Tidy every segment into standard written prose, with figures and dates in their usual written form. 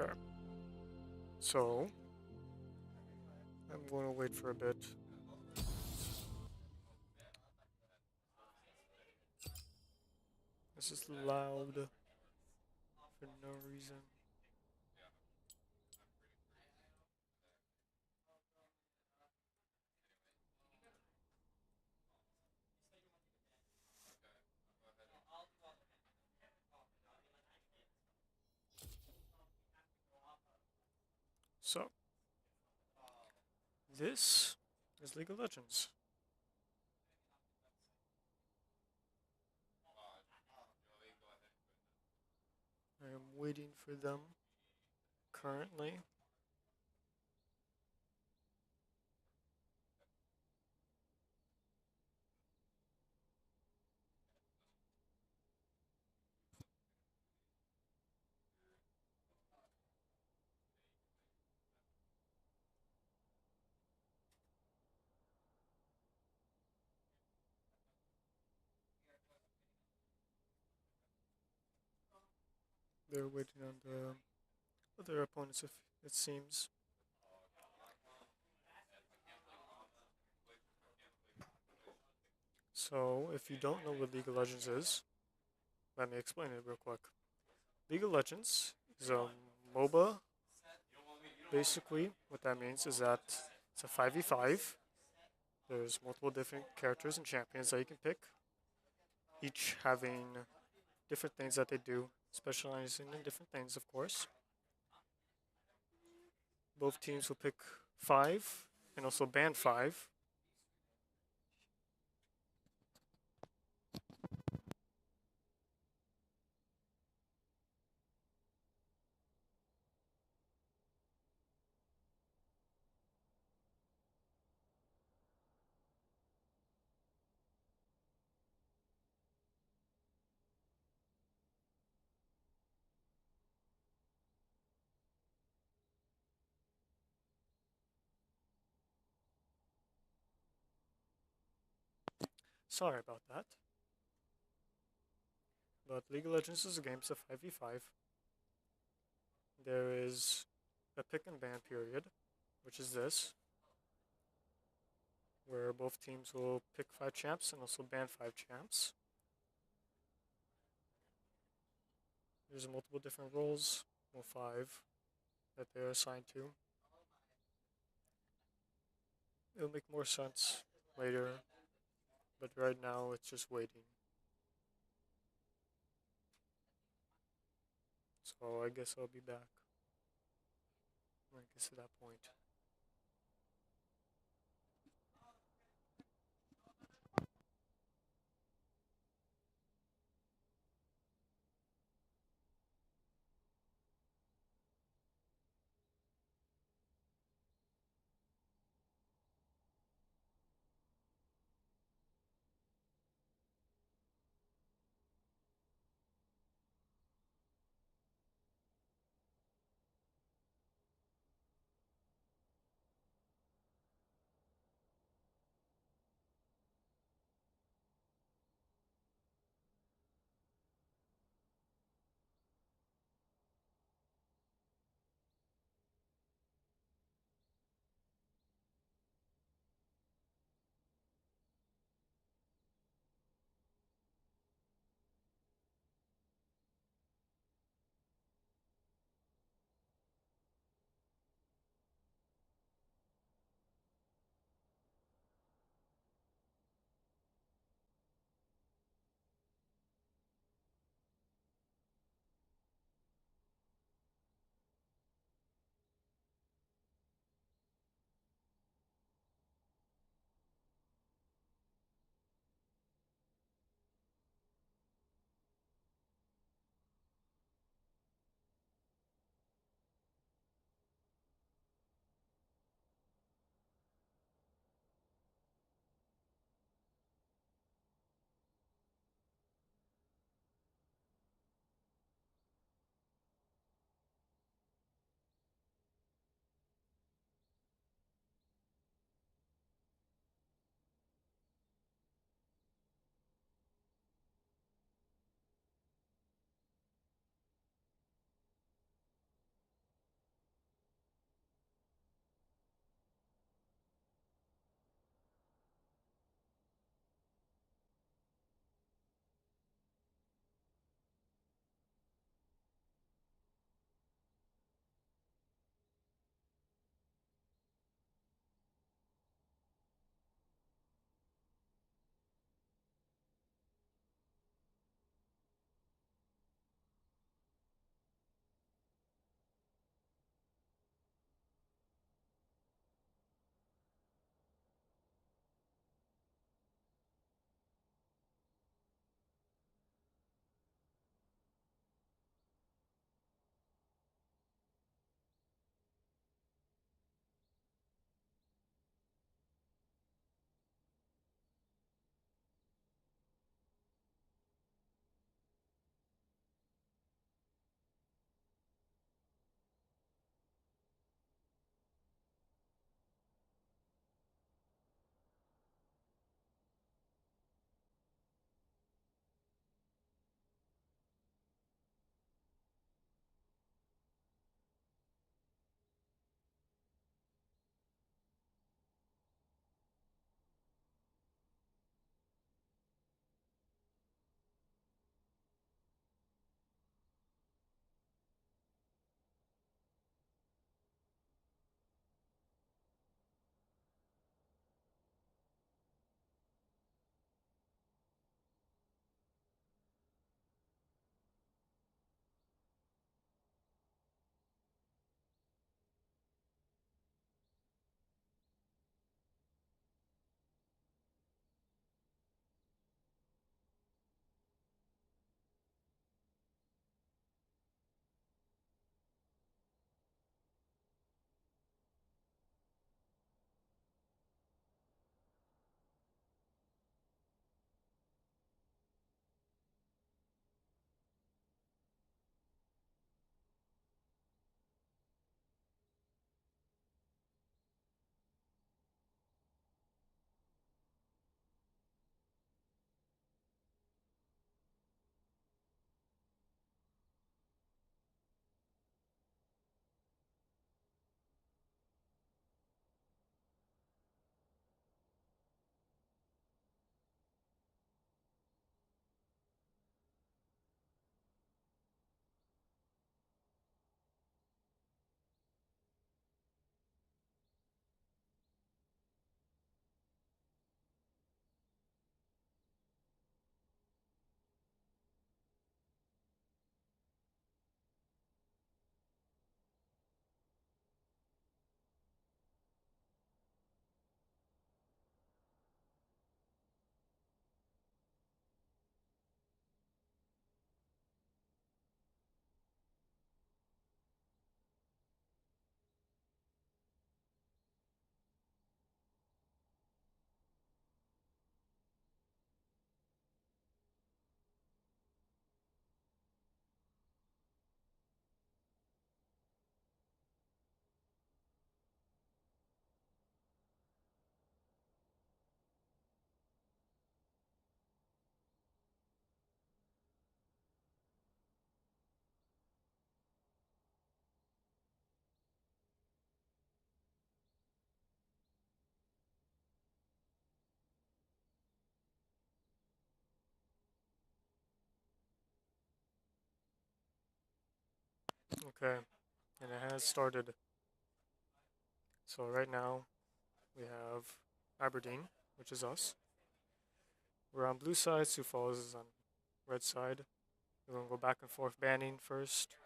Okay. So, I'm going to wait for a bit. This is loud for no reason. So, this is League of Legends. I am waiting for them currently. They're waiting on the other opponents, if it seems. So, if you don't know what League of Legends is, let me explain it real quick. League of Legends is a MOBA. Basically, what that means is that it's a 5v5. There's multiple different characters and champions that you can pick, each having different things that they do, specializing in different things, of course. Both teams will pick five and also ban five. Sorry about that. But League of Legends is a game, it's a 5v5. There is a pick and ban period, which is this, where both teams will pick five champs and also ban five champs. There's multiple different roles, well, five, that they are assigned to. It'll make more sense later, but right now it's just waiting. So I guess I'll be back when it gets to that point. Okay, and it has started. So right now we have Aberdeen, which is us. We're on blue side, Sioux Falls is on red side. We're gonna go back and forth banning first.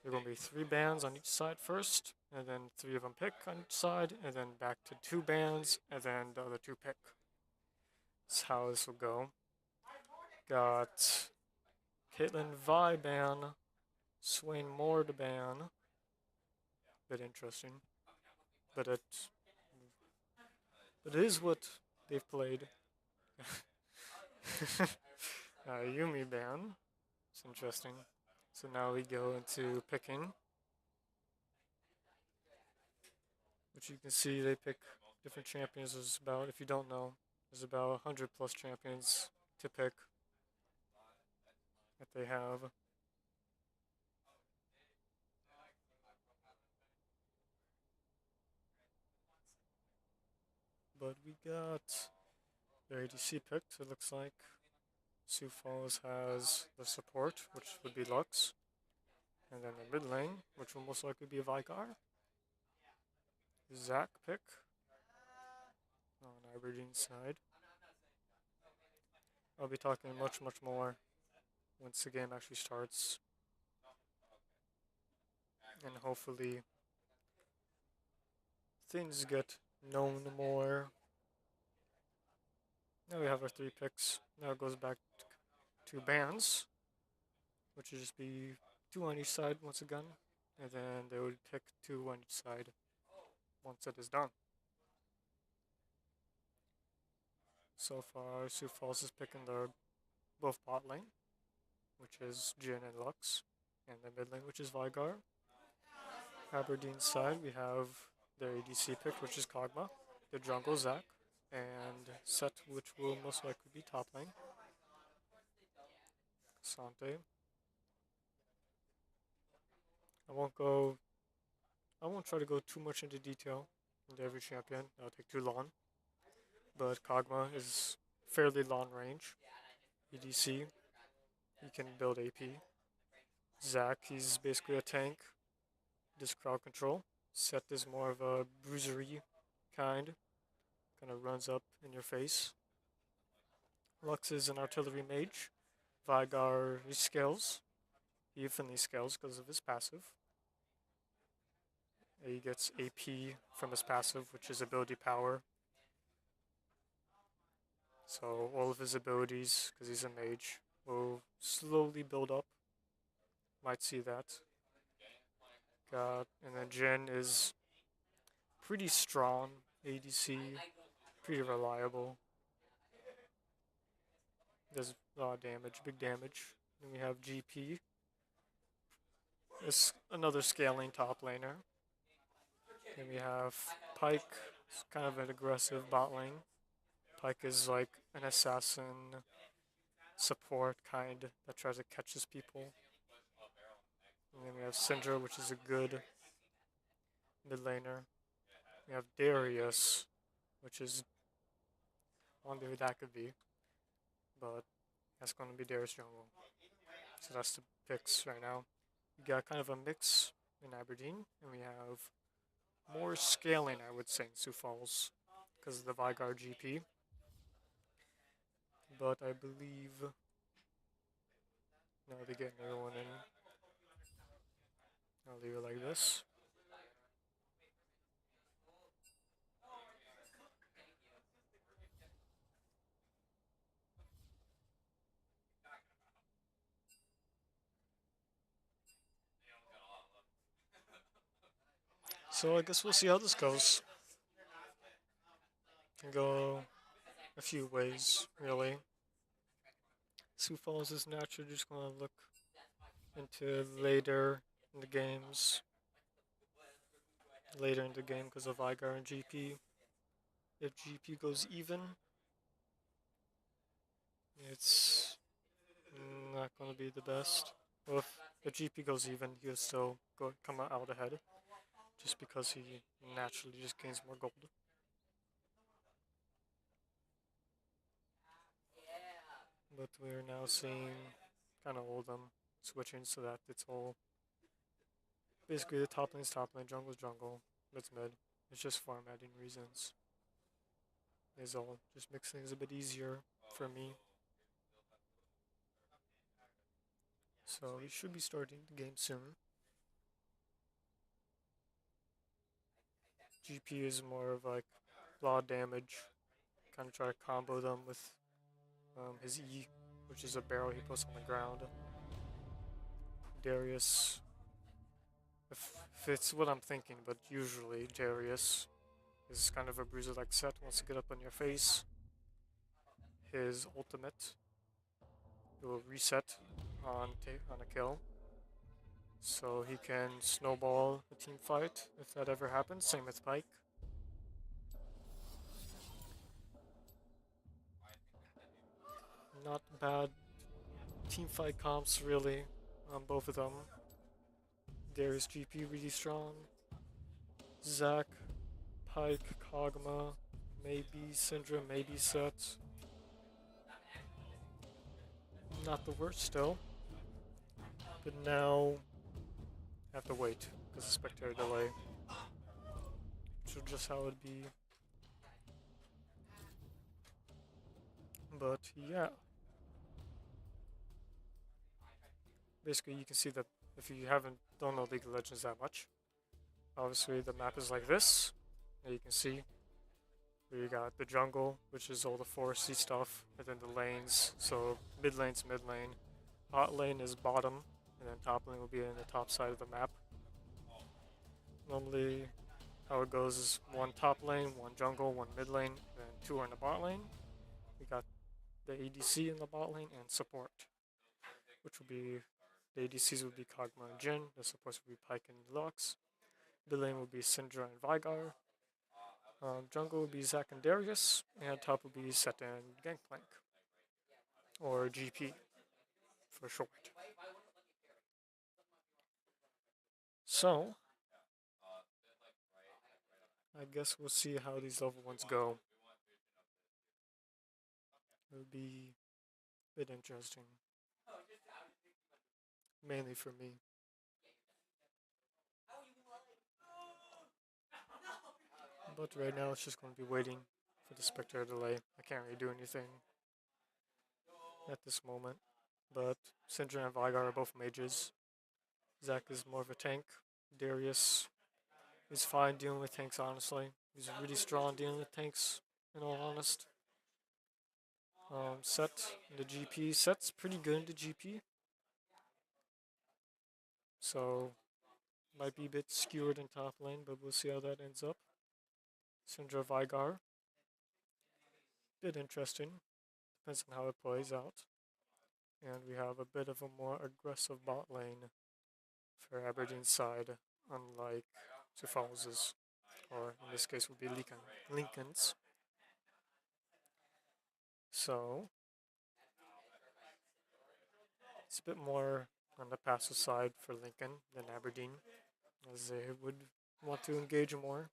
There are gonna be 3 bands on each side first, and then 3 of them pick on each side, and then back to 2 bands, and then the other 2 pick. That's how this will go. Got Caitlin Vi ban, Swain Moore to ban. Bit interesting, but it is what they've played. Yumi ban. It's interesting. So now we go into picking, which you can see they pick different champions. There's about, if you don't know, there's about 100 plus champions to pick that they have. But we got their ADC picked, it looks like. Sioux Falls has the support, which would be Lux. And then the mid lane, which will most likely be Vigar. Zach pick on Aberdeen's side. I'll be talking much more once the game actually starts. And hopefully things get known more. Now we have our 3 picks. Now it goes back to bands, which would just be 2 on each side once again. And then they would pick 2 on each side once it is done. So far, Sioux Falls is picking their both bot lane, which is Jin and Lux, and the mid lane, which is Vigar. Aberdeen's side, we have their ADC pick, which is Kog'Maw, the jungle Zac, and Set, which will most likely be top lane. Sante. I won't try to go too much into detail into every champion. That'll take too long. But Kog'Maw is fairly long range. EDC, he can build AP. Zac, he's basically a tank. Does crowd control. Set is more of a bruisery kind of runs up in your face. Lux is an artillery mage. Vigar, he scales. He infinitely scales because of his passive. He gets AP from his passive, which is ability power. So all of his abilities, because he's a mage, will slowly build up. Might see that. And then Jin is pretty strong ADC, pretty reliable. Does a lot of damage, big damage. Then we have GP. It's another scaling top laner. Then we have Pike, it's kind of an aggressive bot lane. Pike is like an assassin support kind that tries to catches people. And then we have Syndra, which is a good mid laner. We have Darius, which is, I wonder who that could be, but that's going to be Darius jungle. So that's the picks right now. We got kind of a mix in Aberdeen, and we have more scaling, I would say, in Sioux Falls because of the Vigar GP. But I believe now they get another one in. I'll leave it like this. So I guess we'll see how this goes. Can go a few ways, really. Sioux Falls is naturally just going to look into later in the games. Later in the game because of Vigar and GP. If GP goes even, it's not going to be the best. Well, if GP goes even, he'll still come out ahead. Just because he naturally just gains more gold. But we're now seeing kind of all of them switching so that it's all Basically, the top lane's top lane, jungle's jungle, mid's mid. It's just formatting reasons. Is all. Just makes things a bit easier for me. So we should be starting the game soon. GP is more of like raw damage. Kind of try to combo them with his E, which is a barrel he puts on the ground. Darius, if it's what I'm thinking, but usually Darius is kind of a bruiser like Set, wants to get up on your face. His ultimate will reset on a kill, so he can snowball a team fight if that ever happens. Same with Pyke. Not bad team fight comps really on both of them. Darius GP really strong. Zac, Pyke, Kog'Maw, maybe Syndra, maybe Set. Not the worst still. But now I have to wait because of spectator delay. So just how it'd be. But yeah. Basically you can see that if you don't know League of Legends that much, obviously the map is like this. And you can see we got the jungle, which is all the foresty stuff, and then the lanes. So mid lane's mid lane, bot lane is bottom, and then top lane will be in the top side of the map. Normally, how it goes is one top lane, one jungle, one mid lane, and then two are in the bot lane. We got the ADC in the bot lane and support, which will be the ADCs will be Kog'Maw and Jhin, the supports will be Pyke and Lux. Mid lane will be Syndra and Veigar. Jungle will be Zac and Darius, and top will be Set and Gangplank, or GP for short. So, I guess we'll see how these level 1s go. It'll be a bit interesting, mainly for me. But right now it's just going to be waiting for the spectator delay. I can't really do anything at this moment. But Syndra and Veigar are both mages. Zac is more of a tank. Darius is fine dealing with tanks, honestly. He's really strong dealing with tanks, in all honest. Set in the GP. Set's pretty good in the GP. So, might be a bit skewered in top lane, but we'll see how that ends up. Syndra Veigar. Bit interesting. Depends on how it plays out. And we have a bit of a more aggressive bot lane for Aberdeen's side, unlike Sufals's, or in this case would be Lincoln's. So, it's a bit more on the passive side for Lincoln than Aberdeen, as they would want to engage more,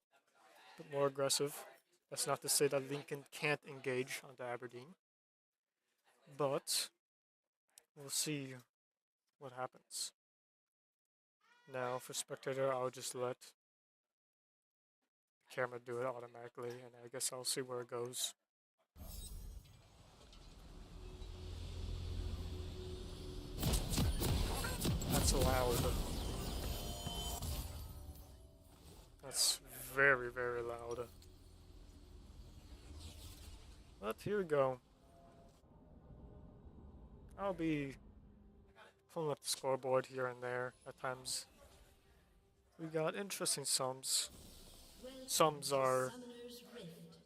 a bit more aggressive. That's not to say that Lincoln can't engage onto Aberdeen, but we'll see what happens. Now for spectator, I'll just let the camera do it automatically, and I guess I'll see where it goes. That's loud. That's very, very loud. But here we go. I'll be pulling up the scoreboard here and there at times. We got interesting sums. Sums are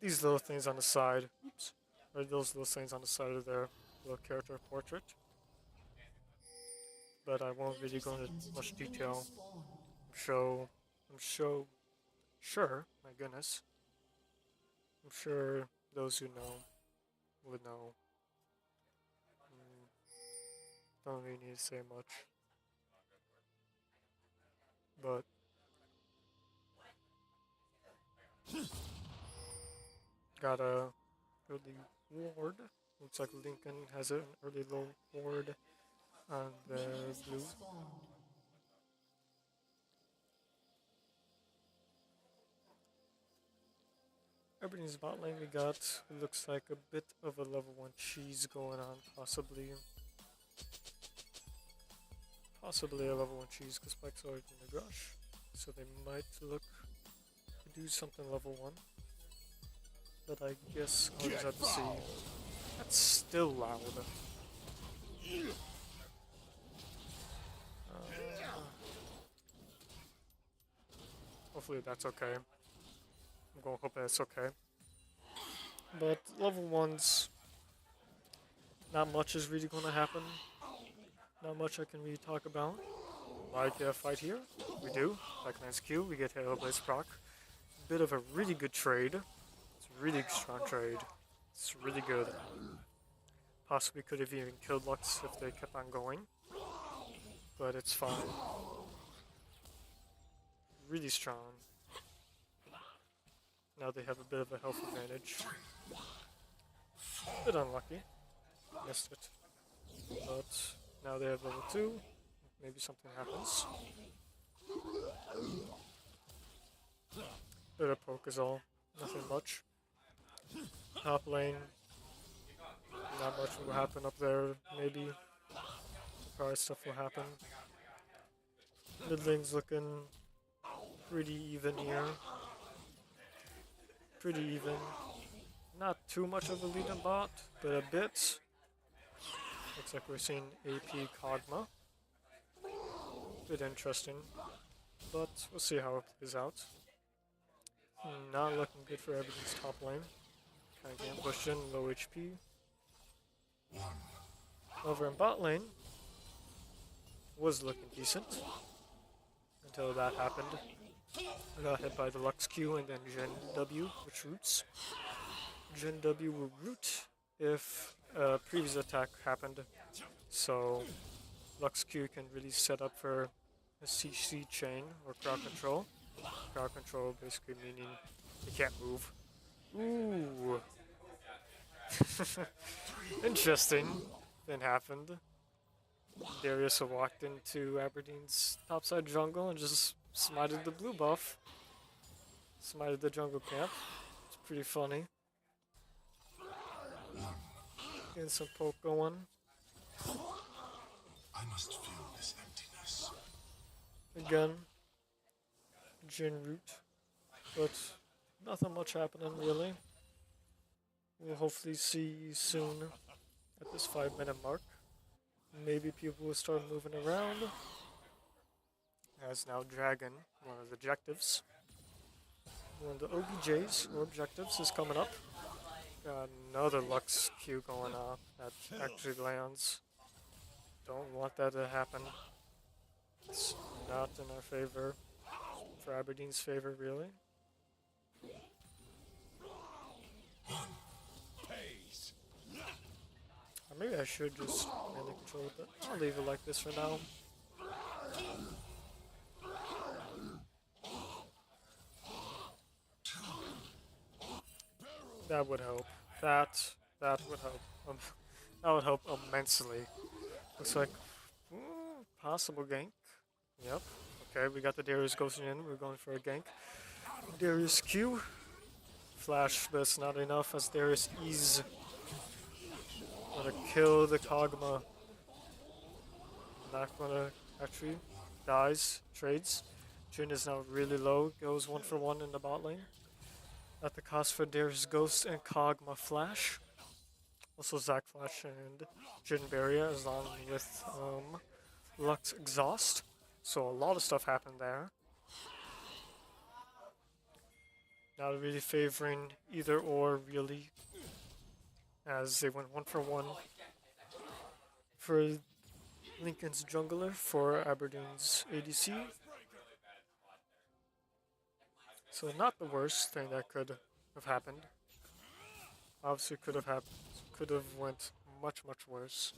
these little things on the side. Oops. Or those little things on the side of their little character portrait. But I won't really go into much detail. I'm sure, my goodness. I'm sure those who know would know. Don't really need to say much. But got a early ward. Looks like Lincoln has an early low ward on the blue. Aberdeen's bot lane we got, looks like a bit of a level 1 cheese going on, possibly. Possibly a level 1 cheese because Spike's already in the brush. So they might look to do something level 1. But I guess I'll just have to see. That's still loud. Hopefully that's okay. I'm gonna hope that's okay. But level 1s, not much is really gonna happen. Not much I can really talk about. Like a fight here, we do. Like nice Q, we get Halo Blaze proc. Bit of a really good trade. It's a really strong trade. It's really good. Possibly could have even killed Lux if they kept on going. But it's fine. Really strong. Now they have a bit of a health advantage. Bit unlucky. Missed it. But now they have level 2. Maybe something happens. Bit of poke is all. Nothing much. Top lane. Not much will happen up there. Maybe. Surprise stuff will happen. Mid lane's looking pretty even here. Pretty even. Not too much of a lead in bot, but a bit. Looks like we're seeing AP Kog'Maw. Bit interesting, but we'll see how it plays out. Not looking good for everything's top lane. Kind of getting pushed in, low HP. Over in bot lane, was looking decent until that happened. Got hit by the Lux Q and then Gen W, which roots. Gen W will root if a previous attack happened, so Lux Q can really set up for a CC chain or crowd control. Crowd control basically meaning you can't move. Ooh. Interesting thing happened. Darius walked into Aberdeen's topside jungle and just smited the blue buff. Smited the jungle camp. It's pretty funny. Getting some poke going. I must feel this emptiness. Again, Jin root, but nothing much happening really. We'll hopefully see soon at this 5-minute mark. Maybe people will start moving around. As now Dragon, one of the objectives. One of the OBJs, or objectives, is coming up. Got another Lux Q going on that actually lands. Don't want that to happen. It's not in our favor. For Aberdeen's favor, really. Or maybe I should just mainly control it, but I'll leave it like this for now. That would help. That would help. That would help immensely. Looks like possible gank. Yep. Okay, we got the Darius ghosting in. We're going for a gank. Darius Q. Flash, but it's not enough as Darius is gonna kill the Kog'Maw. Not gonna actually dies. Trades. Jhin is now really low. Goes 1-for-1 in the bot lane. At the cost for Darius Ghost and Kog'Maw Flash. Also Zac Flash and Jhin Barrier along with Lux Exhaust. So a lot of stuff happened there. Not really favoring either or really. As they went 1-for-1 for Lincoln's jungler for Aberdeen's ADC. So not the worst thing that could have happened. Obviously could have went much worse.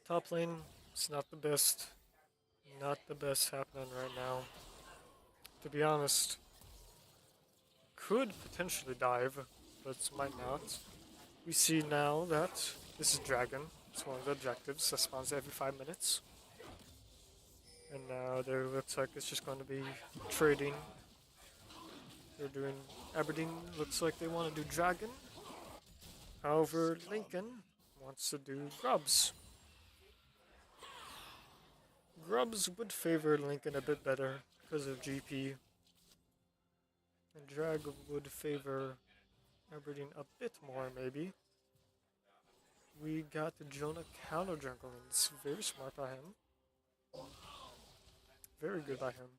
Top lane, it's not the best. Not the best happening right now. To be honest, could potentially dive, but might not. We see now that this is Dragon. It's one of the objectives that spawns every 5 minutes. And now there looks like it's just going to be trading. They're doing Aberdeen looks like they want to do Dragon. However, Lincoln wants to do Grubs. Grubs would favor Lincoln a bit better because of GP. And Drag would favor Aberdeen a bit more, maybe. We got Jonah counter jungling. It's very smart by him. Very good by him.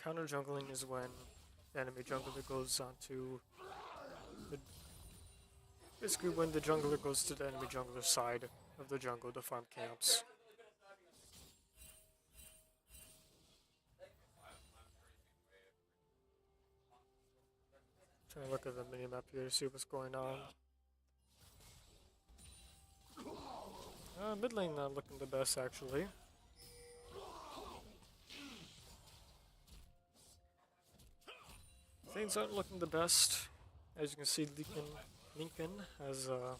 Counter jungling is when the enemy jungler goes onto the, basically when the jungler goes to the enemy jungler side of the jungle to farm camps. Trying to look at the minimap here to see what's going on. Mid lane not looking the best actually. Things aren't looking the best. As you can see, Lincoln has a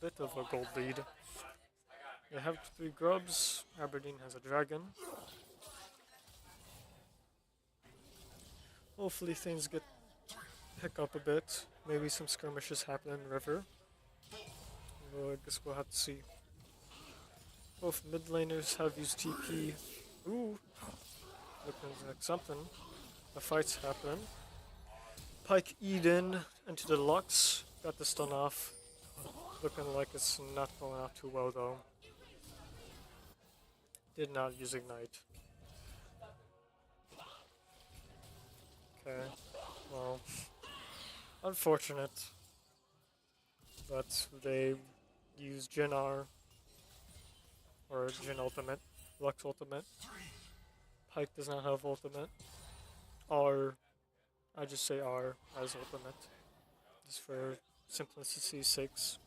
bit of a gold lead. They have 3 grubs. Aberdeen has a dragon. Hopefully things pick up a bit. Maybe some skirmishes happen in River. Well, I guess we'll have to see. Both mid laners have used TP. Ooh, looking like something. A fight's happening. Pike Eden into the Lux. Got the stun off. Looking like it's not going out too well though. Did not use Ignite. Okay, well, unfortunate. But they use Jhin R, or Jhin Ultimate, Lux Ultimate. Pike does not have Ultimate. R, I just say R as Ultimate, just for simplicity's sakes.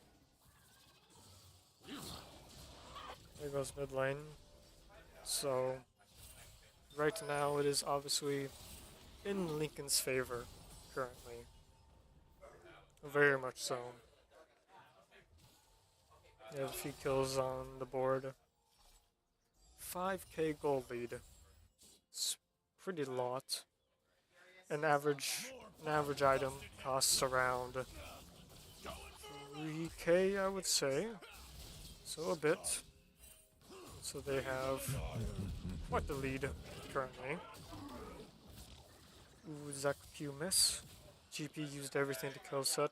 There goes mid lane. So, right now it is obviously in Lincoln's favor, currently. Very much so. They have a few kills on the board. 5k gold lead. It's pretty lot. An average item costs around 3k, I would say. So a bit. So they have quite the lead currently. Ooh, Q miss. GP used everything to kill set.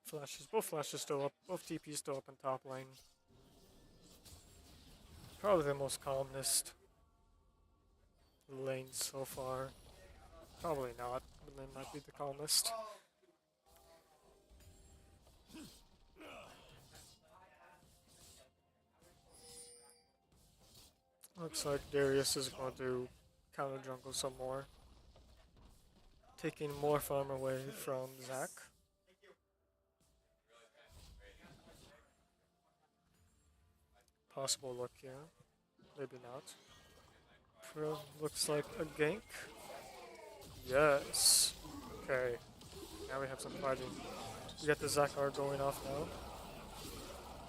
Flashes, both flashes still up, both TPs still up in top lane. Probably the most calmest lane so far. Probably not, but lane might be the calmest. Looks like Darius is going to counter jungle some more. Taking more farm away from Zac. Possible look here. Maybe not. Pro looks like a gank. Yes. Okay. Now we have some fighting. We got the Zac R going off now.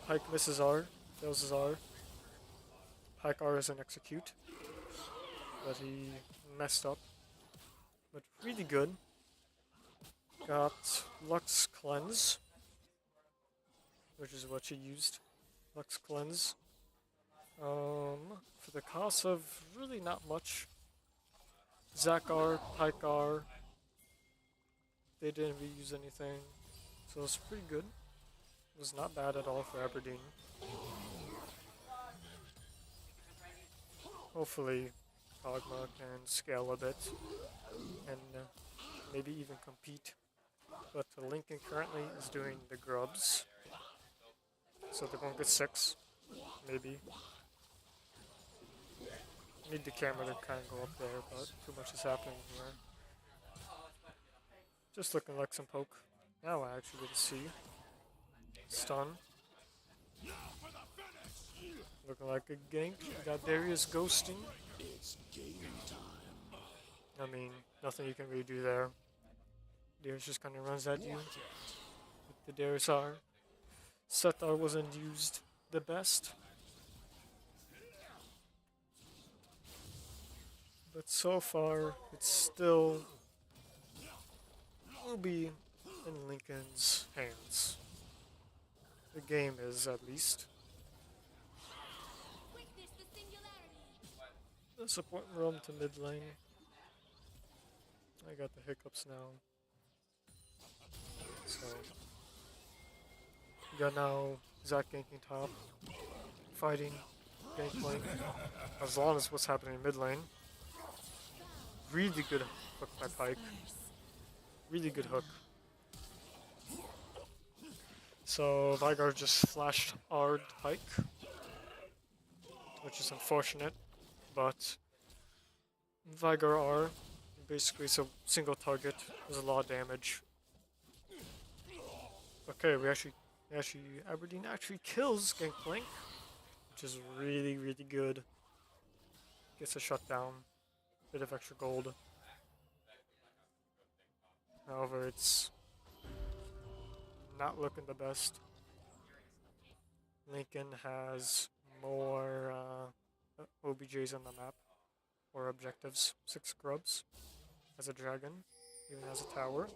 Pike misses R. Fails his R. Pike R is an execute. But he messed up. But really good. Got Lux Cleanse. Which is what she used. Lux Cleanse. For the cost of really not much. Zac R, Pike R. They didn't reuse anything. So it's pretty good. It was not bad at all for Aberdeen. Hopefully Kog'Maw can scale a bit and maybe even compete. But Lincoln currently is doing the grubs. So they're going to get 6, maybe. Need the camera to kind of go up there, but too much is happening here. Just looking like some poke. Now I actually get to see. Stun. Looking like a gank. Got Darius ghosting. I mean, nothing you can really do there. Darius just kind of runs at you with the Darius R. Set R wasn't used. the best. But so far, it's still will be in Lincoln's hands. The game is, at least. The support roam to mid lane. I got the hiccups now. So, we got now Zac ganking top, fighting, gank lane, as long as what's happening in mid lane. Really good hook by Pyke. Really good hook. So Vigar just flashed Ard Pyke, which is unfortunate, but Vigar R basically it's a single target, does a lot of damage. Okay, we actually Aberdeen actually kills Gangplank, which is really, really good. Gets a shutdown, bit of extra gold. However, it's not looking the best. Lincoln has more OBJs on the map, or objectives. 6 grubs, has a dragon, even has a tower.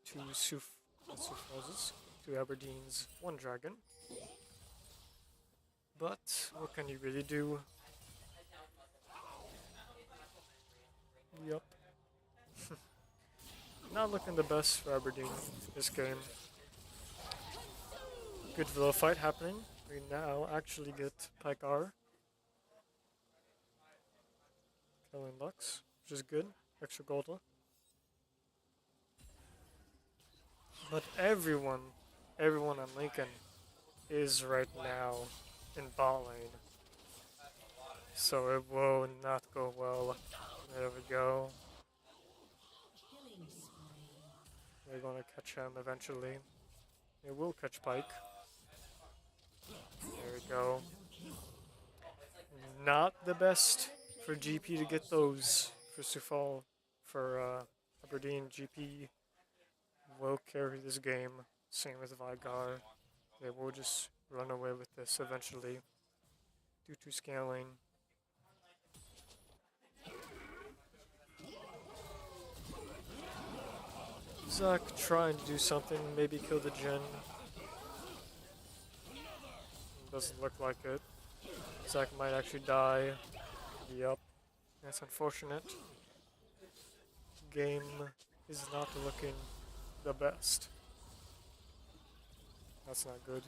2 Sioux houses, 2 Aberdeens, 1 dragon. But what can you really do? Yup. Not looking the best for Aberdeen this game. Good little fight happening. We now actually get Pyke R. Killing Lux, which is good. Extra gold. But everyone on Lincoln is right now in bot lane. So it will not go well. There we go. We're gonna catch him eventually. It will catch Pyke. There we go. Not the best for GP to get those for Sioux. For Aberdeen, GP will carry this game. Same with Vigar. They will just run away with this eventually due to scaling. Zac trying to do something, maybe kill the Jhin. Doesn't look like it. Zac might actually die. Yup. That's unfortunate. Game is not looking the best. That's not good.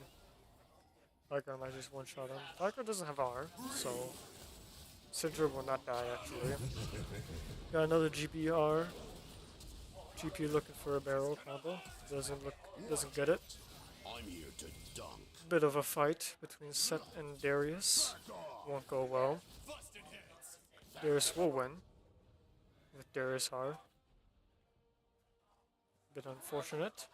Vigar might just one-shot him. Vigar doesn't have R, so Syndra will not die actually. Got another GPR. GP looking for a barrel combo. Doesn't get it. I'm here to dunk. Bit of a fight between Set and Darius. Won't go well. Darius will win with Darius R. Bit unfortunate.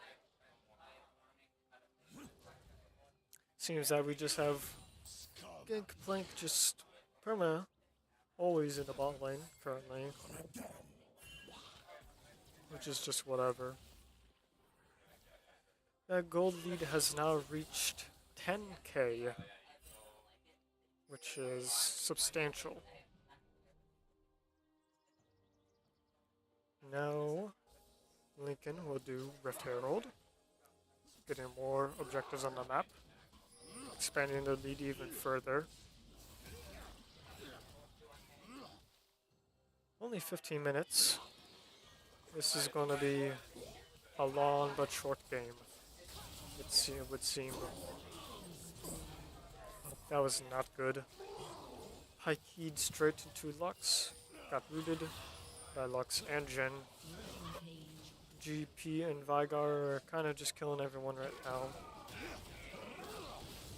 Seems that we just have Gangplank just perma always in the bot lane currently, which is just whatever. That gold lead has now reached 10k, which is substantial. Now Lincoln will do Rift Herald, getting more objectives on the map, expanding the lead even further. Only 15 minutes. This is going to be a long but short game, it would seem. That was not good. High keyed straight into Lux. Got rooted by Lux and Jhin. GP and Vigar are kind of just killing everyone right now.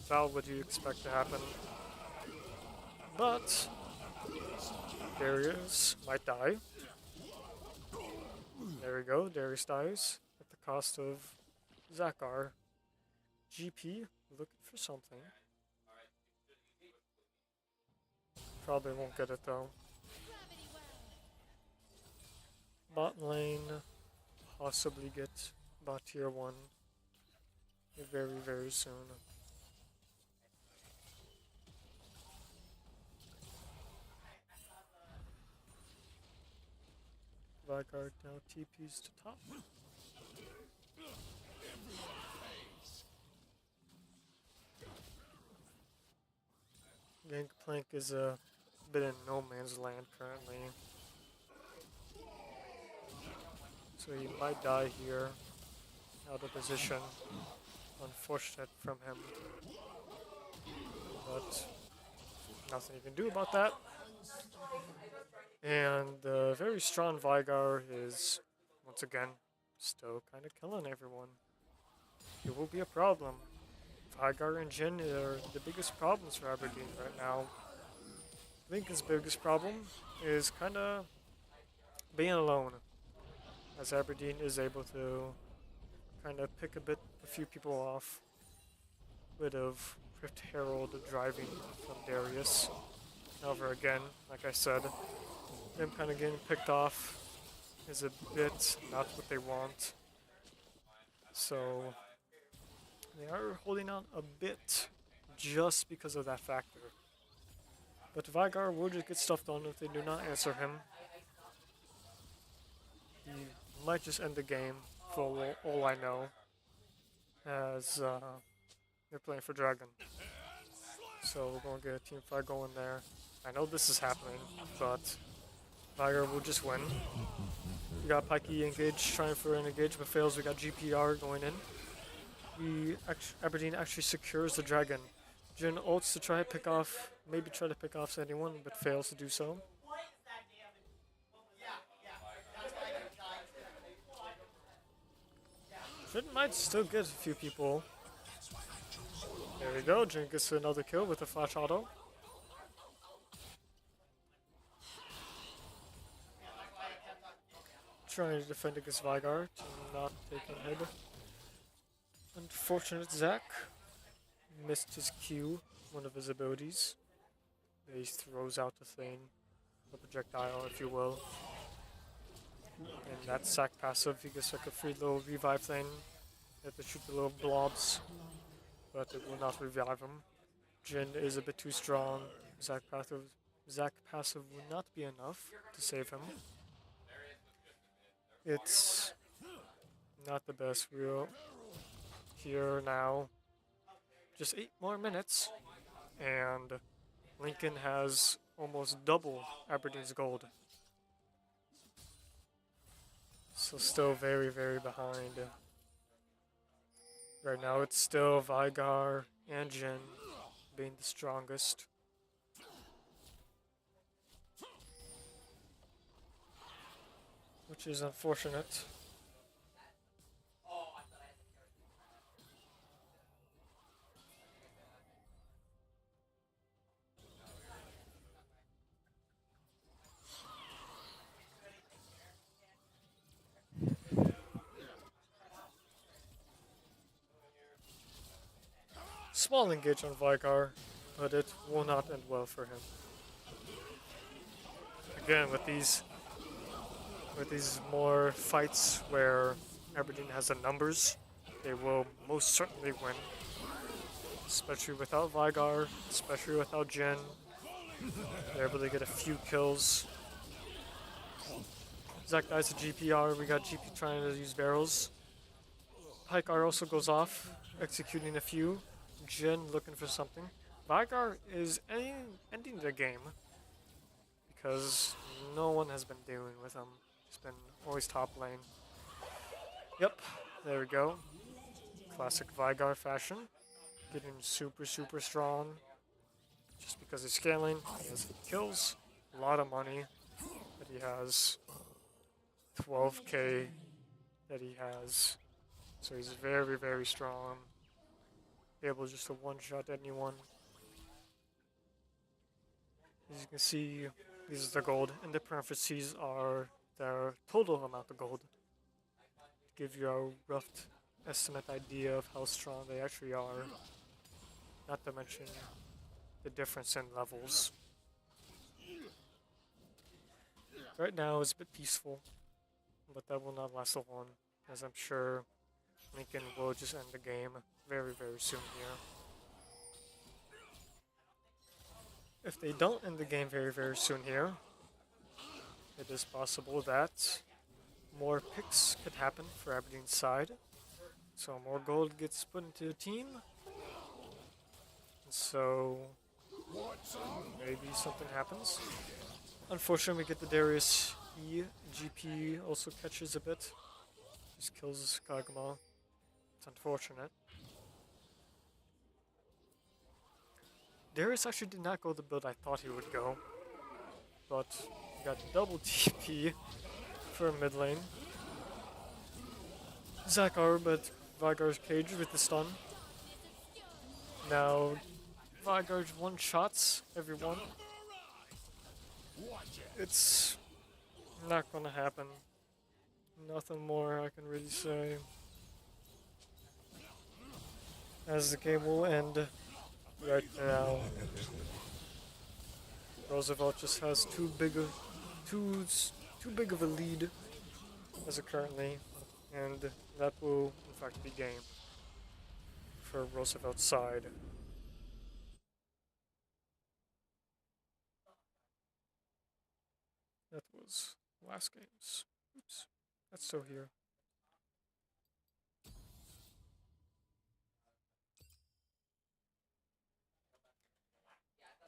About what you expect to happen. But Darius might die. There we go, Darius dies at the cost of Zakar. GP looking for something. Probably won't get it though. Bot lane, possibly get bot tier 1 very, very soon. Vanguard now TPs to top. Gangplank is a bit in no man's land currently. So he might die here, out of position. Unfortunate from him. But nothing you can do about that. And the very strong Vigar is, once again, still kind of killing everyone. It will be a problem. Vigar and Jin are the biggest problems for Aberdeen right now. Lincoln's biggest problem is kind of being alone, as Aberdeen is able to kind of pick a few people off. Bit of Rift Herald driving from Darius. However, again, like I said, them kind of getting picked off is a bit not what they want. So they are holding on a bit just because of that factor. But Vigar will just get stuff done if they do not answer him. He might just end the game for all I know, as they're playing for Dragon. So we're going to get a team fight going there. I know this is happening, but Vigar will just win. We got Pikey engaged, trying for an engage, but fails. We got GPR going in. Aberdeen actually secures the Dragon. Jin ults to try to pick off, maybe try to pick off anyone, but fails to do so. Jin might still get a few people. There we go, Jin gets another kill with a flash auto. Trying to defend against Vigar to not take a hit. Unfortunate Zac missed his Q, one of his abilities. He throws out the thing, a projectile if you will. And that Zac passive, he gets like a free little revive thing. You have to shoot the little blobs, but it will not revive him. Jin is a bit too strong. Zac passive will not be enough to save him. It's not the best. We're here now. Just 8 more minutes, and Lincoln has almost double Aberdeen's gold. So still very, very behind. Right now it's still Vigar and Jin being the strongest. Which is unfortunate. Small engage on Vigar, but it will not end well for him. Again, with these more fights where Aberdeen has the numbers, they will most certainly win. Especially without Vigar, especially without Jin. They're able to get a few kills. Zac dies to GPR, we got GP trying to use barrels. Vigar also goes off, executing a few. Jin looking for something. Vigar is ending the game because no one has been dealing with him. He's been always top lane. Yep, there we go. Classic Vigar fashion. Getting super, super strong. Just because he's scaling, he has kills, a lot of money that he has. 12k that he has. So he's very, very strong. Able just to one-shot anyone. As you can see, these are the gold, and the parentheses are their total amount of gold. To give you a rough estimate idea of how strong they actually are. Not to mention the difference in levels. Right now it's a bit peaceful, but that will not last long, as I'm sure Lincoln will just end the game very, very soon here. If they don't end the game very, very soon here, it is possible that more picks could happen for Aberdeen's side. So more gold gets put into the team. So maybe something happens. Unfortunately, we get the Darius E. GP also catches a bit. Just kills Kagama. It's unfortunate. Darius actually did not go the build I thought he would go. But he got double TP for mid lane. Zakar, but Vygar's caged with the stun. Now, Vygar's one-shots everyone. It's not gonna happen. Nothing more I can really say. As the game will end right now. Roosevelt just has too big of a lead as of currently, and that will in fact be game for Roosevelt's side. That was last game's. Oops, that's still here.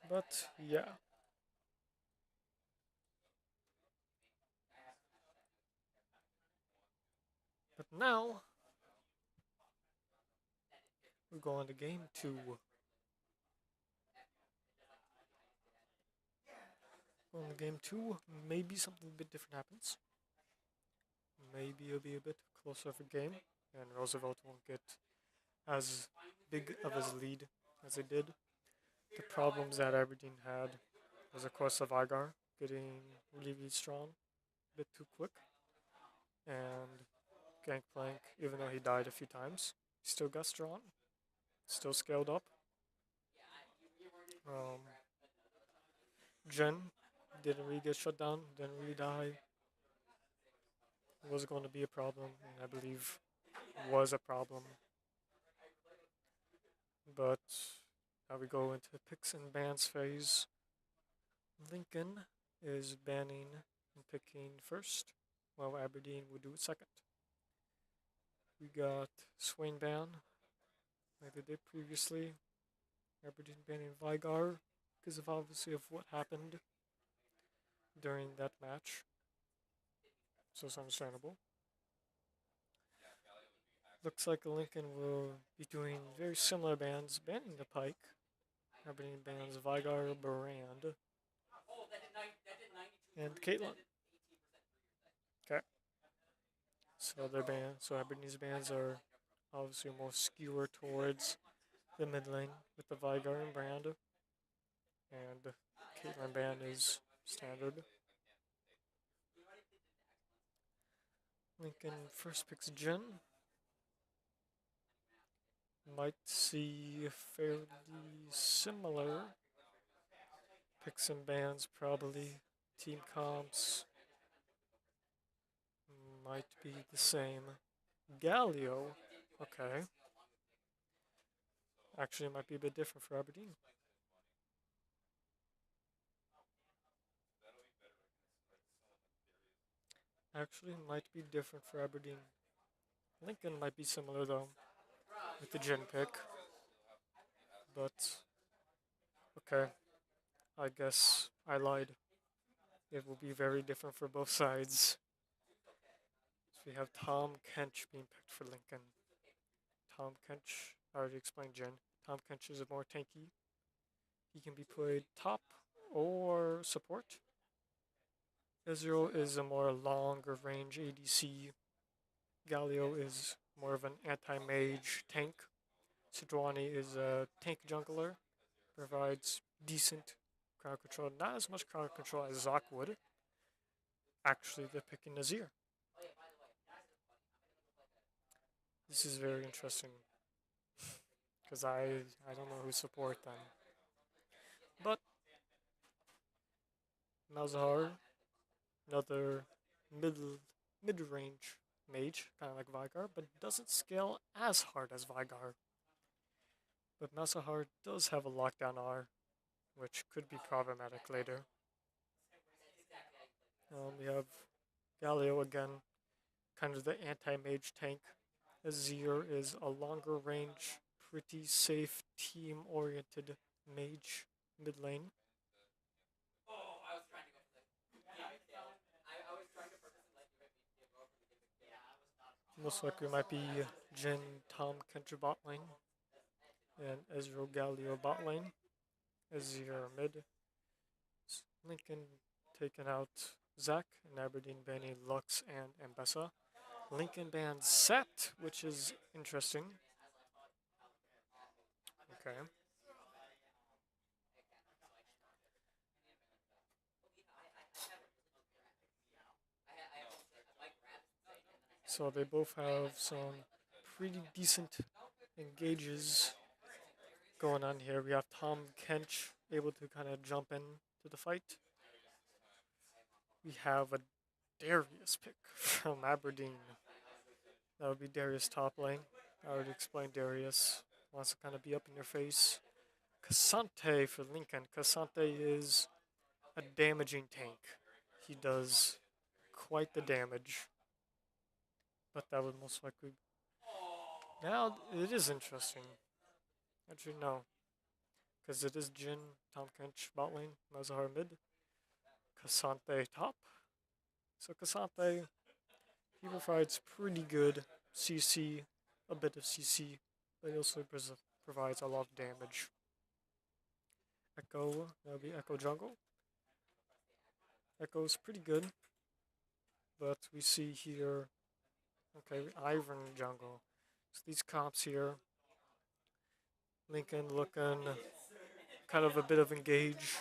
But yeah. But now we're going to game 2. Going to game 2, maybe something a bit different happens. Maybe it'll be a bit closer of a game, and Roosevelt won't get as big of a lead as they did. The problems that Aberdeen had was, of course, the Vygar getting really strong, a bit too quick, and Gangplank, even though he died a few times, he still got strong, still scaled up. Jen didn't really get shut down, didn't really die. It was going to be a problem, and I believe was a problem. But now we go into the picks and bans phase. Lincoln is banning and picking first, while Aberdeen will do it second. We got Swain ban, like they did previously. Aberdeen banning Vygar because of obviously of what happened during that match. So it's understandable. Looks like Lincoln will be doing very similar bans, banning the Pike. Aberdeen bans Vygar, Brand, and Caitlyn. Okay. So their Aberdeen's bans are obviously more skewer towards the mid lane with the Vygar and Brand. And Caitlyn ban is standard. Lincoln first picks Jin. Might see fairly similar picks and bans, probably. Team comps might be the same. Galio, okay. Actually, it might be a bit different for Aberdeen. Actually, might be different for Aberdeen. Lincoln might be similar though, with the Jin pick. But, okay. I guess I lied. It will be very different for both sides. So we have Tom Kench being picked for Lincoln. Tom Kench, I already explained Jin. Tom Kench is a more tanky. He can be played top or support. Israel is a more longer range ADC. Galio is more of an anti-mage tank. Sidwani is a tank jungler. Provides decent crowd control. Not as much crowd control as Zoc would. Actually, they're picking Nazir. This is very interesting. Because I don't know who support them. But Malzahar, another mid-range mage, kind of like Vygar, but doesn't scale as hard as Vygar. But Malzahar does have a lockdown R, which could be problematic later. We have Galio again. kind of the anti-mage tank. Azir is a longer range, pretty safe team-oriented mage mid lane. Most likely might be Jin, Tom, Kentra bot lane, and Ezreal Galio bot lane. Azir mid. Lincoln taking out Zac, and Aberdeen banning Lux and Ambessa. Lincoln bans Set, which is interesting. Okay. So they both have some pretty decent engages going on here. We have Tom Kench able to kind of jump in to the fight. We have a Darius pick from Aberdeen. That would be Darius top lane. I already explained Darius. Wants to kind of be up in your face. Cassante for Lincoln. Cassante is a damaging tank. He does quite the damage. But that would most likely... Now, it is interesting. Actually, no. Because it is Jin, Tom Kench bot lane, Mazahar mid, Cassante top. So Cassante, he provides pretty good CC, a bit of CC, but he also provides a lot of damage. Echo, that would be Echo jungle. Echo's pretty good, but we see here, okay, Ivern jungle. So these comps here, Lincoln looking kind of a bit of engage.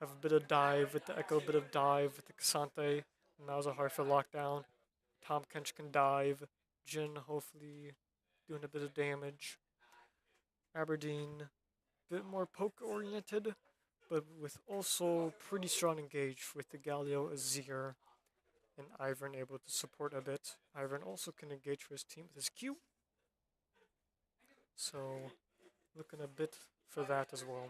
Have a bit of dive with the Echo, a bit of dive with the Cassante. Malzahar for lockdown. Tom Kench can dive. Jin hopefully doing a bit of damage. Aberdeen, a bit more poke oriented, but with also pretty strong engage with the Galio, Azir, and Ivern able to support a bit. Ivern also can engage for his team with his Q. So looking a bit for that as well.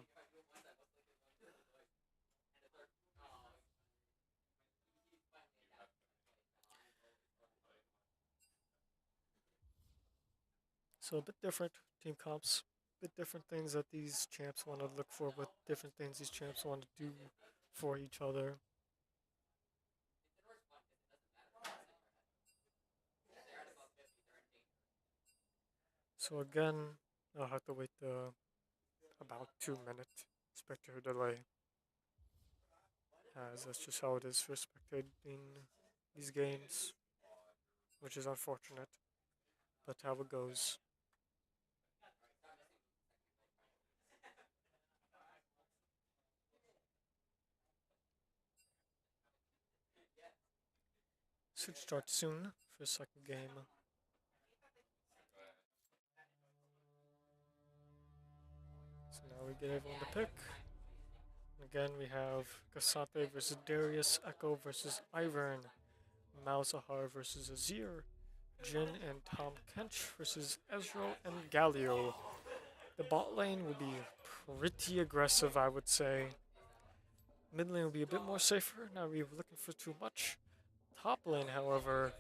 So a bit different team comps, a bit different things that these champs want to look for, but different things these champs want to do for each other. So again, I'll have to wait about 2 minute spectator delay, as that's just how it is for spectating these games, which is unfortunate, but how it goes. Should start soon for the second game. So now we get everyone to pick. Again, we have Cassante versus Darius, Echo versus Ivern, Malzahar versus Azir, Jin and Tom Kench versus Ezreal and Galio. The bot lane will be pretty aggressive, I would say. Mid lane will be a bit more safer, not really looking for too much. Top lane, however,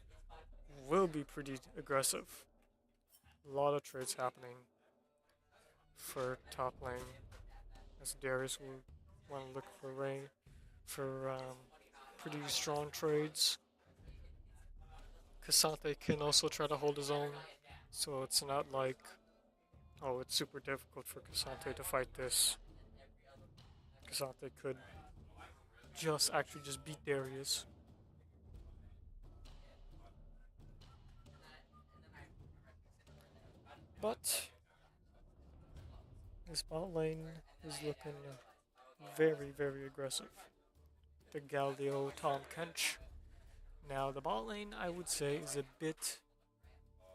will be pretty aggressive. A lot of trades happening for top lane, as Darius will want to look for pretty strong trades. Cassante can also try to hold his own, so it's not like, oh, it's super difficult for Cassante to fight this. Cassante could just beat Darius. But this bot lane is looking very, very aggressive. The Galio Tom Kench. Now the bot lane, I would say, is a bit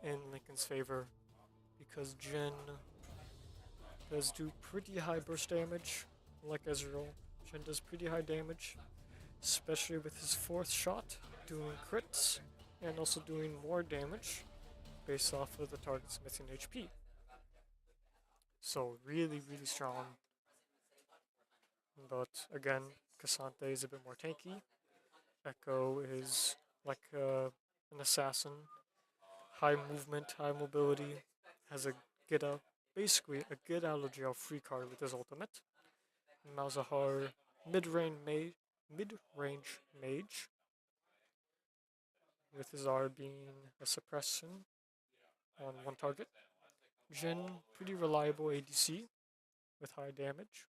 in Lincoln's favor because Jin does do pretty high burst damage, like Ezreal. Jin does pretty high damage, especially with his fourth shot, doing crits and also doing more damage based off of the target's missing HP. So really, really strong. But again, Cassante is a bit more tanky. Echo is like an assassin, high movement, high mobility, has a get out, basically a get out of jail free card with his ultimate. Malzahar, mid-range mage, with his R being a suppression on one target. Jin, pretty reliable ADC with high damage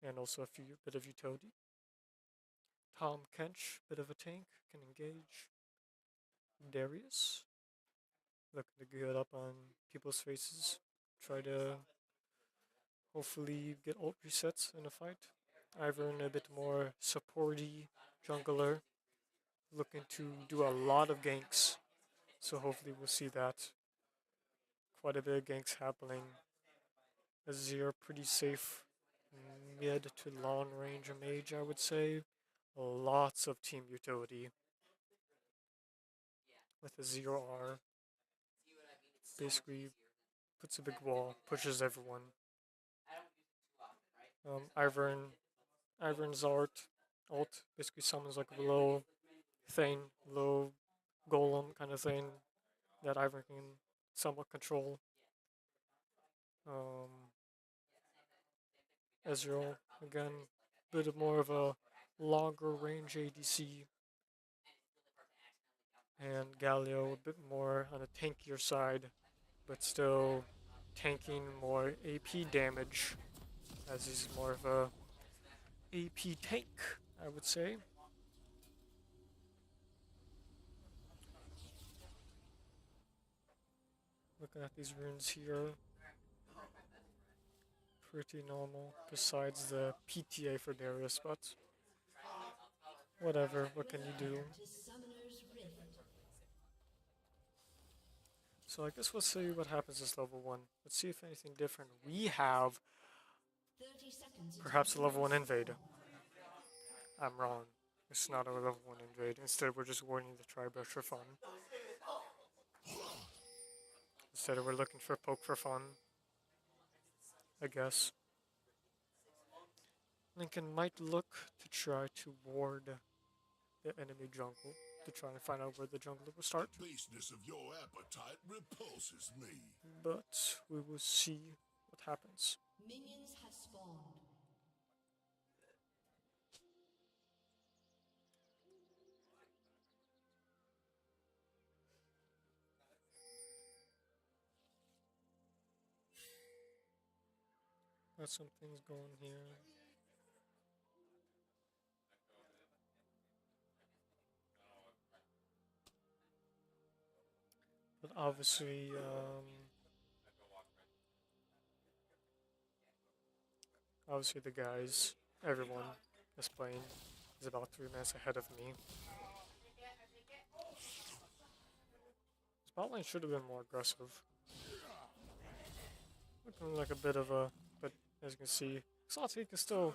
and also a bit of utility. Tom Kench, bit of a tank, can engage. Darius, looking to get up on people's faces, try to hopefully get ult resets in a fight. Ivern, a bit more supporty jungler, looking to do a lot of ganks, so hopefully we'll see that. Quite a bit of ganks happening. Azir, pretty safe mid to long range mage, I would say. Lots of team utility with a 0R. Basically puts a big wall, pushes everyone. Ivern's ult basically summons like a low thing, low golem kind of thing that Ivern can somewhat control. Ezreal, again, a bit more of a longer range ADC. And Galio, a bit more on the tankier side, but still tanking more AP damage, as he's more of a AP tank, I would say. Looking at these runes here, pretty normal, besides the PTA for Darius, but whatever, what can you do? So I guess we'll see what happens this level 1. Let's see if anything different. We have perhaps a level 1 invade. I'm wrong. It's not a level 1 invade. Instead, we're just warning the tri-brush for fun. Instead, we're looking for poke for fun, I guess. Lincoln might look to try to ward the enemy jungle to try and find out where the jungler will start. The baseness of your appetite repulses me. But we will see what happens. Minions have spawned. Got some things going here. But obviously, the guys, everyone is playing is about 3 minutes ahead of me. Spot lane should have been more aggressive. Looking like a bit of a, but as you can see, Salty can still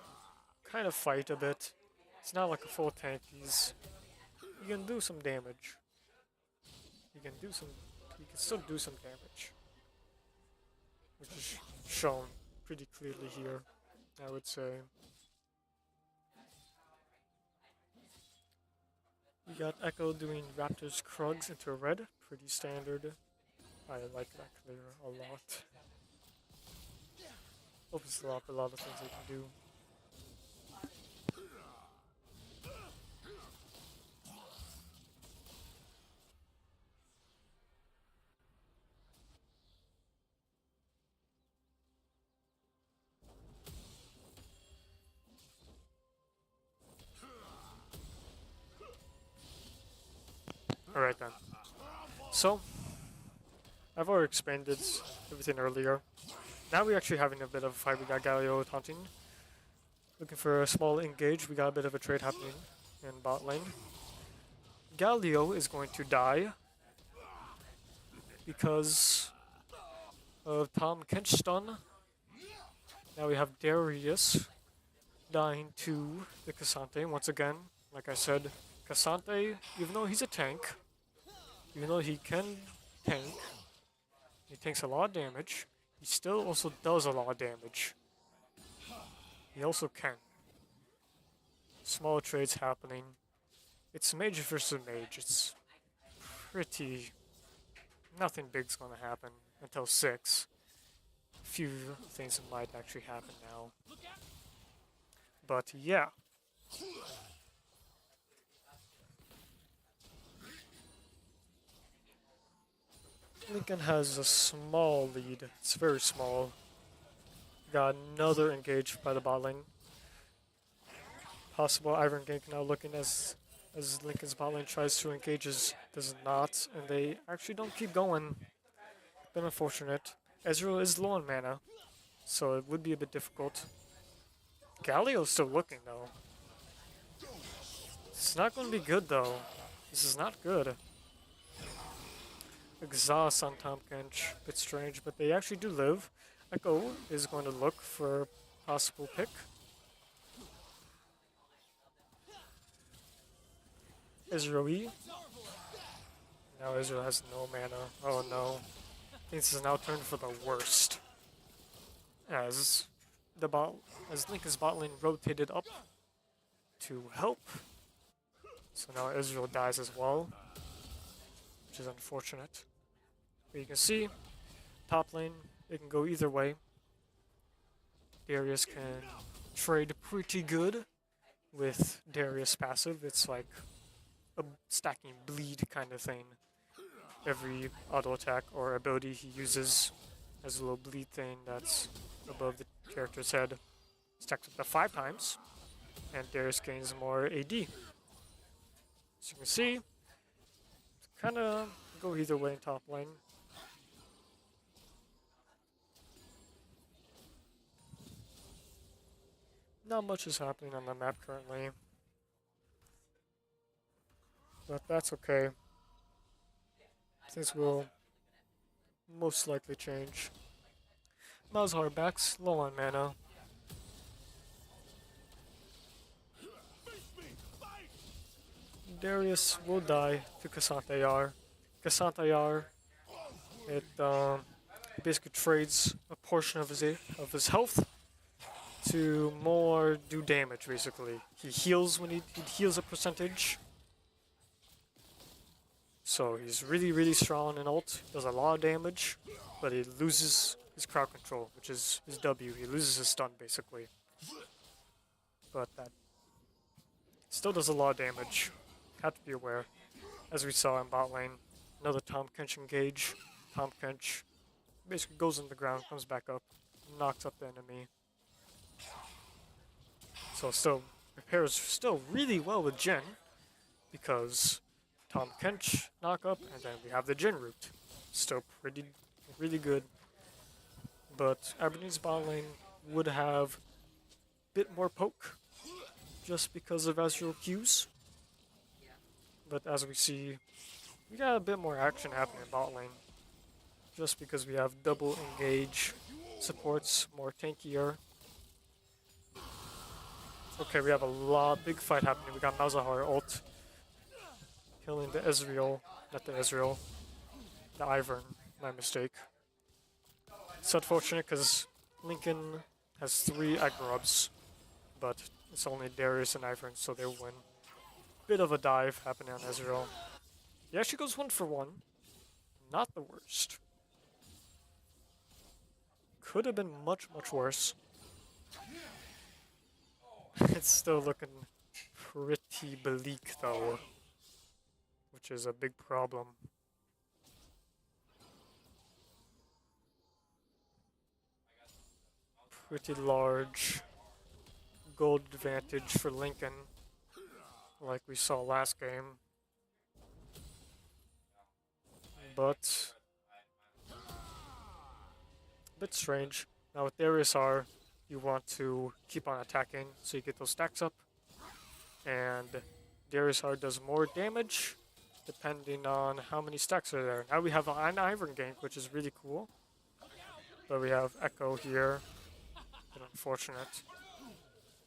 kind of fight a bit. It's not like a full tank. He can do some damage. He can still do some damage, which is shown pretty clearly here, I would say. We got Echo doing Raptor's Krugs into red, pretty standard. I like that clear a lot. Opens up a lot of things they can do. Alright then. So, I've already explained everything earlier. Now we're actually having a bit of a fight. We got Galio taunting. Looking for a small engage. We got a bit of a trade happening in bot lane. Galio is going to die because of Tom Kench stun. Now we have Darius dying to the Cassante once again. Like I said, Cassante, even though he's a tank, even though he can tank, he takes a lot of damage. He still also does a lot of damage. He also can. Small trades happening. It's mage versus mage. It's pretty... Nothing big's gonna happen until 6. A few things might actually happen now. But yeah. Lincoln has a small lead. It's very small. Got another engage by the bot lane. Possible Iron gank now looking as Lincoln's bot lane tries to engage does not, and they actually don't keep going. Bit unfortunate. Ezreal is low on mana, so it would be a bit difficult. Galio's still looking though. It's not going to be good though. This is not good. Exhaust on Tom Kench, bit strange, but they actually do live. Echo is going to look for a possible pick. Ezreal E. Now Ezreal has no mana. Oh no. This is now turned for the worst. As Lincoln's bot lane rotated up to help. So now Ezreal dies as well, which is unfortunate. But you can see, top lane, it can go either way. Darius can trade pretty good with Darius passive. It's like a stacking bleed kind of thing. Every auto attack or ability he uses has a little bleed thing that's above the character's head. Stacks up to 5 times, and Darius gains more AD. As you can see, kind of go either way in top lane. Not much is happening on the map currently, but that's okay. Things will most likely change. Malzahar backs low on mana. Darius will die to Cassandra. Cassandra, it basically trades a portion of his health to more do damage. Basically, he heals when he heals a percentage. So he's really strong in ult. Does a lot of damage, but he loses his crowd control, which is his W. He loses his stun basically, but that still does a lot of damage. Have to be aware. As we saw in bot lane, another Tahm Kench engage. Tahm Kench basically goes on the ground, comes back up, knocks up the enemy. So still repairs still really well with Jhin, because Tahm Kench knock up, and then we have the Jhin route. Still really good. But Aberdeen's bot lane would have a bit more poke, just because of Ezreal Qs. But as we see, we got a bit more action happening in bot lane, just because we have double engage, supports more tankier. Okay, we have a big fight happening. We got Malzahar ult, killing the Ezreal, not the Ezreal, the Ivern, my mistake. It's unfortunate because Lincoln has 3 Agrobs, but it's only Darius and Ivern, so they'll win. Bit of a dive happening on Ezreal. He actually goes 1 for 1. Not the worst. Could have been much worse. It's still looking pretty bleak though, which is a big problem. Pretty large gold advantage for Lincoln, like we saw last game. But a bit strange. Now with Darius R, you want to keep on attacking so you get those stacks up. And Darius R does more damage depending on how many stacks are there. Now we have an Ivern gank, which is really cool. But we have Echo here. Bit unfortunate.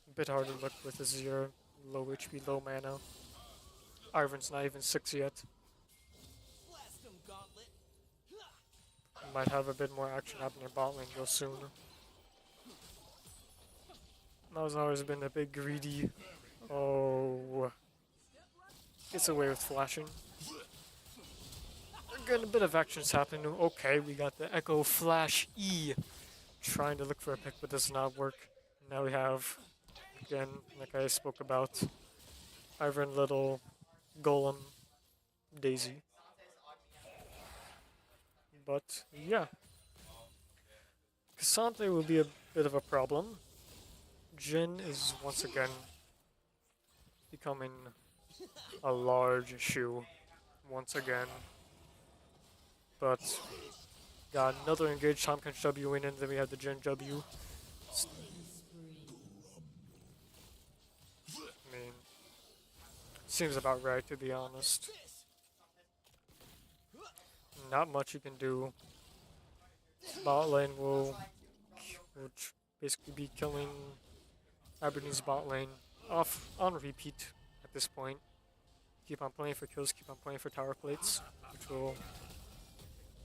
A bit hard to look with his 0 low HP, low mana. Ivern's not even 6 yet. Might have a bit more action happening in bot lane real soon. Malzahar has been a bit greedy. Oh. Gets away with flashing. Again, a bit of action's happening. Okay, we got the Echo Flash E. Trying to look for a pick, but does not work. Now we have, again, like I spoke about, Iron Little, Golem, Daisy. But yeah, Cassandre will be a bit of a problem. Jin is once again becoming a large issue once again. But got another engaged Tom Kench W in, and then we have the Jin W. I mean, seems about right to be honest. Not much you can do. Bot lane will basically be killing Aberdeen's bot lane off on repeat at this point. Keep on playing for kills, keep on playing for tower plates, which will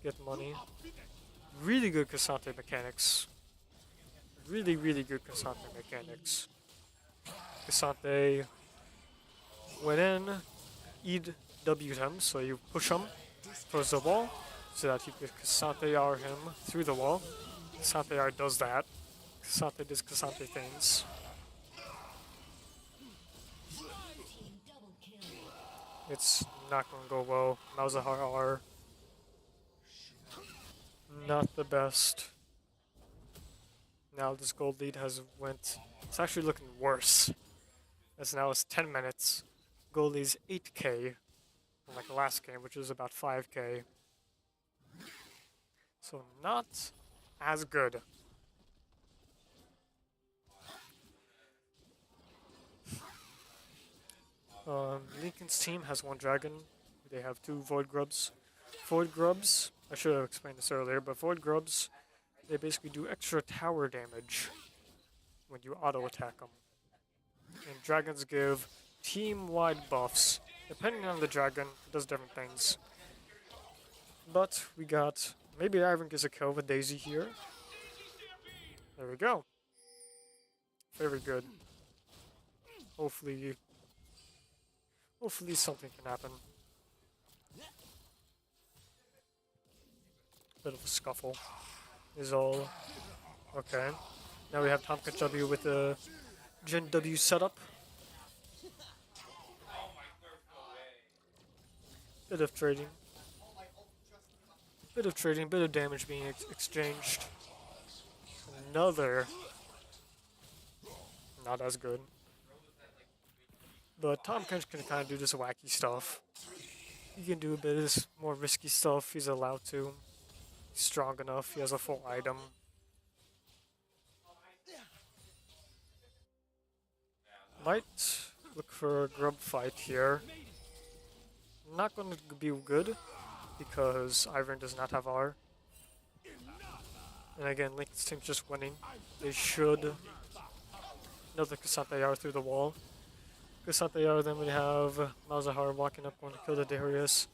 get money. Really good Cassandre mechanics. Really, really good Cassandre mechanics. Cassandre went in, EW'd him, so you push him towards the wall, so that you can Cassandre R him through the wall. Cassandre R does that. Cassandre does Cassandre things. It's not going to go well. Malzahar R. Not the best. Now this gold lead has went. It's actually looking worse. As now it's 10 minutes. Gold lead's 8k. Like the last game, which was about 5k. So not as good. Lincoln's team has one dragon. They have two Void Grubs. Void Grubs, I should have explained this earlier, but Void Grubs, they basically do extra tower damage when you auto-attack them. And dragons give team-wide buffs. Depending on the dragon, it does different things. But we got, maybe Ivan gets a kill with Daisy here. There we go. Very good. Hopefully something can happen. Bit of a scuffle is all. Okay. Now we have Tom Kench W with the Jin W setup. Bit of trading, bit of damage being exchanged. Another, not as good. But Tom Kench can kind of do this wacky stuff. He can do a bit of this more risky stuff. He's allowed to. He's strong enough. He has a full item. Might look for a grub fight here. Not going to be good because Ivan does not have R. And again, Lincoln's team's just winning. They should. Another Cassandre R through the wall. Cassandre R, then we have Malzahar walking up, going to kill the Darius.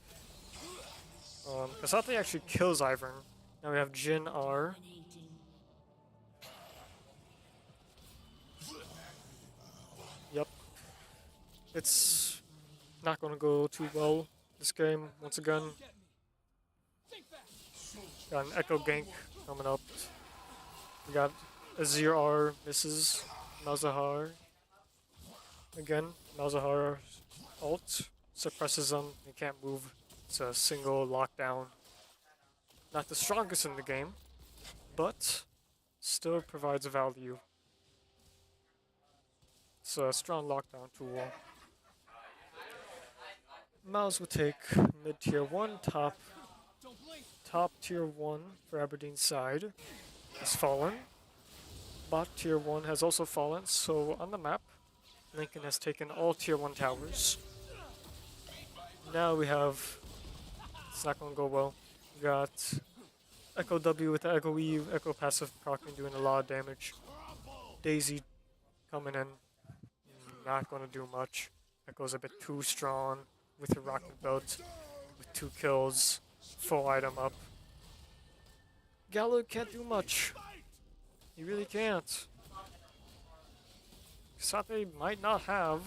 Cassandre actually kills Ivan. Now we have Jin R. Yep. It's not going to go too well this game, once again. Got an Echo gank coming up. We got Azir R misses Malzahar. Again, Malzahar ult suppresses him. He can't move. It's a single lockdown. Not the strongest in the game, but still provides value. It's a strong lockdown tool. Mouse will take mid tier 1, top tier 1 for Aberdeen's side has fallen. Bot tier 1 has also fallen, so on the map, Lincoln has taken all tier 1 towers. Now we have, it's not going to go well. We got Echo W with the Echo E, Echo passive proccing doing a lot of damage. Daisy coming in, not going to do much. Echo's a bit too strong with her rocket belt, with 2 kills, full item up. Gallo can't do much. He really can't. Cassandre might not have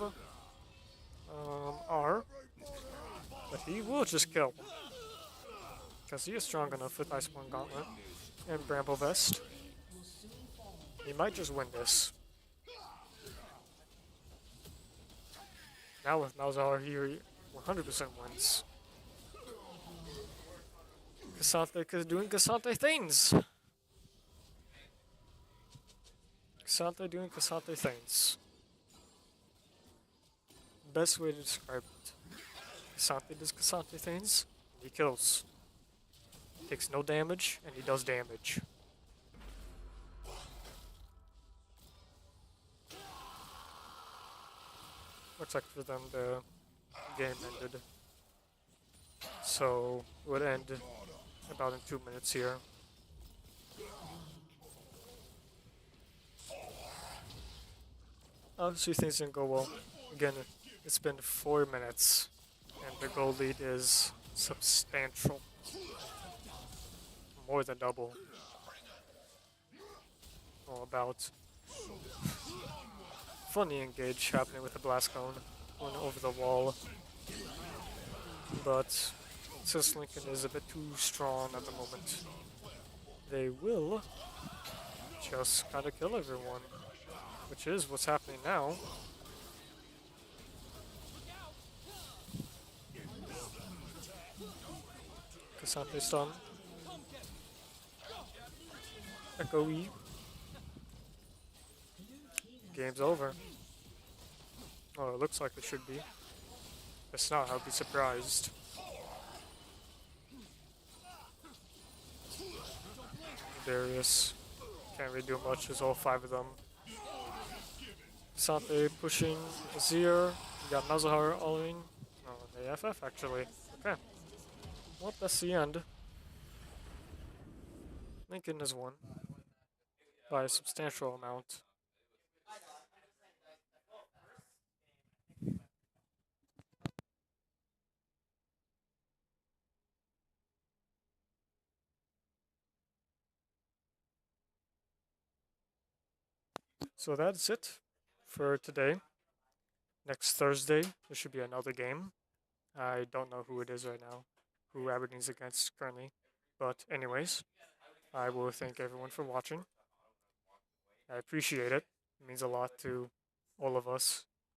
R, but he will just kill. Because he is strong enough with Iceborne Gauntlet and Bramble Vest. He might just win this. Now with Malzahar, he 100% wins. Cassante is doing Cassante things. Cassante doing Cassante things. Best way to describe it. Cassante does Cassante things, he kills. Takes no damage, and he does damage. Looks like for them the game ended. So it would end about in 2 minutes here. Obviously things didn't go well. Again, it's been 4 minutes, and the goal lead is substantial. More than double. All about funny engage happening with the blast cone going over the wall. But since Lincoln is a bit too strong at the moment, they will just kind of kill everyone, which is what's happening now. Cassante stun. Echo E. Game's over. Oh, it looks like it should be. If not, I'll be surprised. Darius can't really do much, there's all 5 of them. Sante pushing Azir. You got Malzahar ulting. No, they FF actually. Okay. Well, that's the end. Lincoln has won by a substantial amount. So that's it for today. Next Thursday, there should be another game. I don't know who it is right now, who Aberdeen's against currently. But anyways, I will thank everyone for watching. I appreciate it. It means a lot to all of us